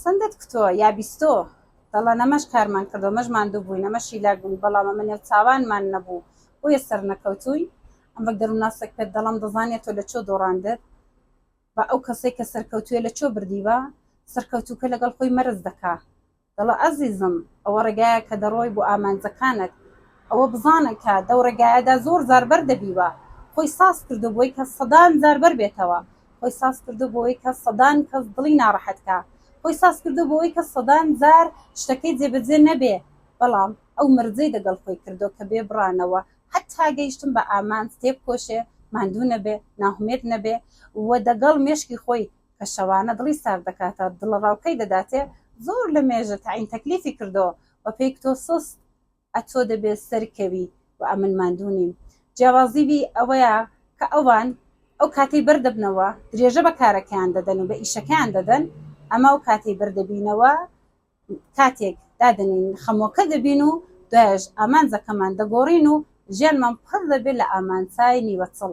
چەندت کتۆ یا بیستۆ دەڵە نەمەش کارمان کردو مەش ماندوو بووی نەمەشی لا بووین بەڵام ئەمە نێو چاوانمان نەبوو بۆیە سەر نەکەوتووی ئەم بەک دەرووناسێک پێت دەڵام دەزانێت تۆ لە چۆ دۆڕاندت بە ئەو کەسێک کە سەرکەوتوویە لە چۆ بردیوە سەرکەوتووکە لەگەڵ خۆی مەرز دەکا دەڵە ئەزیزم ئەوە ڕێگایە کە دەڕۆی بۆ ئامانجەکانت ئەوە بزانە کە دەو ڕێگایەدا زۆر زاربەر دەبیوە خۆی ساز کردو بۆی کە سەدان زاربەر بێتەوە خۆی ساز کردو بۆی کە سەدان کەس دڵی ناڕەحەتکە خۆی ساز کردو بۆی کە سەدان زار شتەکەی جێبەجێ نەبێ بەڵام ئەو مەرجەی دەگەڵ خۆی کردو کە بێ بڕانەوە حتا گەیشتم بە ئامان تێب کۆشێ ماندوو نەبێ ناهومێت نەبێ و دەگەڵ مێشکی خۆی کە شەوانە دڵی سار دەکاتە دڵە ڕاوکەی دەداتێ زۆر لە مێژە تعین تەکلیفی کردەوە و پێی کتۆ سست ئەتۆ دەبێت سەرکەوی و ئەمن ماندوو نیم جیاوازیوی ئەوەیە کە ئەوان ئەو کاتەی بەردەبنەوە درێژە بە کارەکەیان دەدەن و بە ئیشەکەیان دەدەن ئەمە ئەو کاتەی بەردەبینەوە کاتێک دادنین خەمۆکە دەبین و دوایش ئامانجەکەمان دەگۆڕین و ژیانمان پڕ دەبێت لە ئامانچای نیوەچڵ